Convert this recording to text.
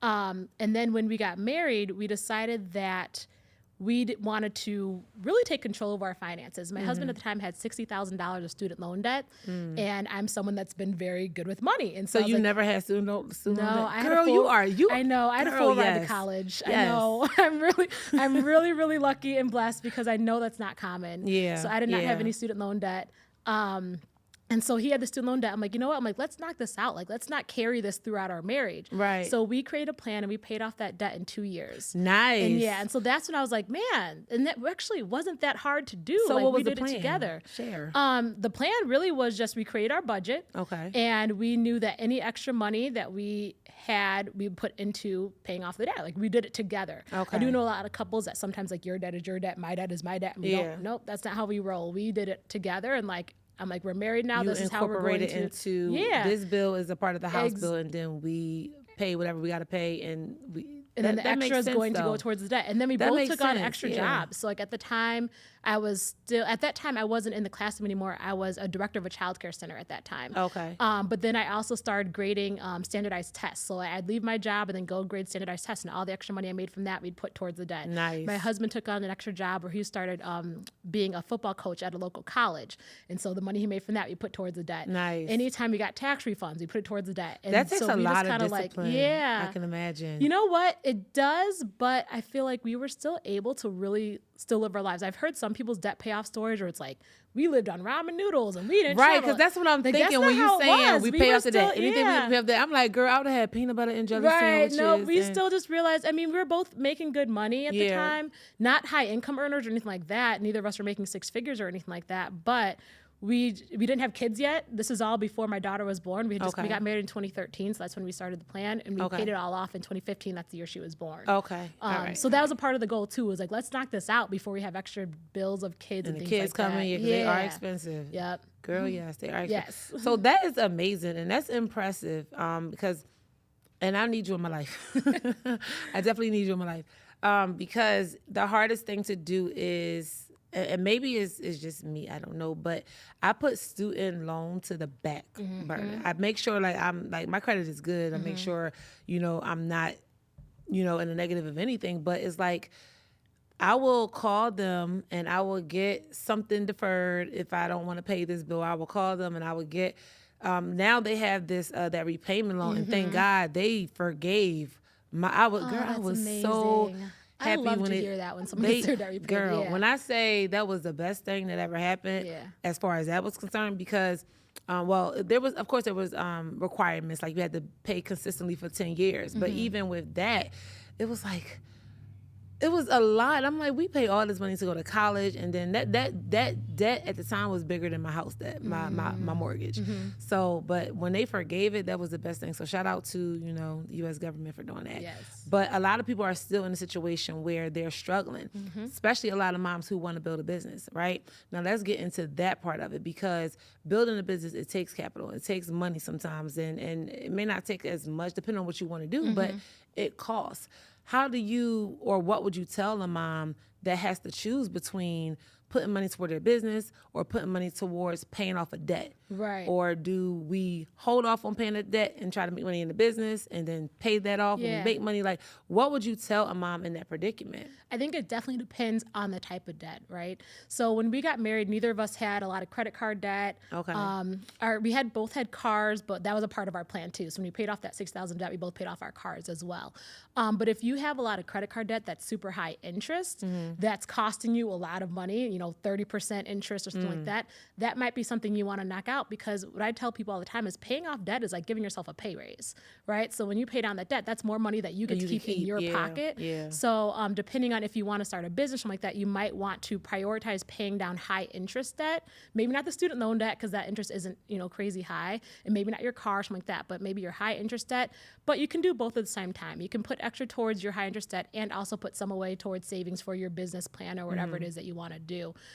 And then when we got married, we decided that we wanted to really take control of our finances. My husband at the time had $60,000 of student loan debt, and I'm someone that's been very good with money. And so I was you like, never had student loan debt? I had Girl, a full, you I know. I had a full ride to college. I know. I'm really lucky and blessed because I know that's not common. Yeah. So I did not have any student loan debt. And so he had the student loan debt. I'm like, you know what? I'm like, let's knock this out. Like, let's not carry this throughout our marriage. Right. So we created a plan and we paid off that debt in 2 years. Nice. And so that's when I was like, man, and that actually wasn't that hard to do. So like, what was we did the plan? it together. Share. The plan really was just we created our budget. Okay. And we knew that any extra money that we had, we put into paying off the debt. Like, we did it together. Okay. I do know a lot of couples that sometimes like your debt is your debt, my debt is my debt. And we don't, nope, that's not how we roll. We did it together, and like, I'm like, we're married now. This is how we're going to. Into this bill is a part of the house bill, and then we pay whatever we got to pay, and then the extra is going to go towards the debt. And then we both took on extra jobs. So like at the time, I wasn't in the classroom anymore. I was a director of a childcare center at that time. Okay. But then I also started grading standardized tests. So I'd leave my job and then go grade standardized tests, and all the extra money I made from that, we'd put towards the debt. Nice. My husband took on an extra job where he started being a football coach at a local college. And so the money he made from that, we put towards the debt. Nice. Anytime we got tax refunds, we put it towards the debt. And that takes so a lot of discipline. like, yeah. I can imagine. You know what? It does, but I feel like we were still able to really still live our lives. I've heard some people's debt payoff stories where it's like, we lived on ramen noodles and we didn't Right, travel. because that's what I'm like, thinking when you're saying we pay off the debt. Anything we pay off the debt, I'm like, girl, I would have had peanut butter and jelly sandwiches. No, we still just realized, I mean, we were both making good money at the time, not high income earners or anything like that. Neither of us were making six figures or anything like that, but we didn't have kids yet. This is all before my daughter was born. We got married in 2013, so that's when we started the plan, and we paid it all off in 2015. That's the year she was born. Okay. So that was a part of the goal too. Was like, let's knock this out before we have extra bills of kids and the things kids like coming. that. Yeah, they are expensive. Yep. Girl, yes, they are expensive. Yes. So that is amazing, and that's impressive. Because, and I need you in my life. I definitely need you in my life. Because the hardest thing to do is, and maybe it's just me, I don't know, but I put student loan to the back burner. I make sure my credit is good. I make sure, I'm not, in a negative of anything, but it's like, I will call them and I will get something deferred if I don't want to pay this bill. I will call them and I will get, now they have this, that repayment loan, and thank God they forgave I was amazing. So happy I love when to hear that when someone gets their debt repaid. Girl, when I say that was the best thing that ever happened, as far as that was concerned, because there was requirements, like you had to pay consistently for 10 years, but even with that, it was like, it was a lot. I'm like, we pay all this money to go to college, and then that debt at the time was bigger than my house debt, my mortgage. So, but when they forgave it, that was the best thing. So shout out to the U.S. government for doing that. Yes. But a lot of people are still in a situation where they're struggling, especially a lot of moms who want to build a business. Right now, let's get into that part of it, because building a business, it takes capital, it takes money sometimes, and it may not take as much depending on what you want to do, but it costs. How do you, or what would you tell a mom that has to choose between putting money toward their business or putting money towards paying off a debt? Right. Or do we hold off on paying the debt and try to make money in the business and then pay that off and make money? Like, what would you tell a mom in that predicament? I think it definitely depends on the type of debt, right? So when we got married, neither of us had a lot of credit card debt. Okay. We both had cars, but that was a part of our plan too. So when we paid off that $6,000 debt, we both paid off our cars as well. But if you have a lot of credit card debt that's super high interest, that's costing you a lot of money, 30% interest or something like that, that might be something you want to knock out, because what I tell people all the time is paying off debt is like giving yourself a pay raise, right? So when you pay down that debt, that's more money that you get to keep in your pocket. Yeah. So depending on if you want to start a business or something like that, you might want to prioritize paying down high interest debt. Maybe not the student loan debt, because that interest isn't, crazy high, and maybe not your car or something like that, but maybe your high interest debt. But you can do both at the same time. You can put extra towards your high interest debt and also put some away towards savings for your business plan or whatever it is that you want to do.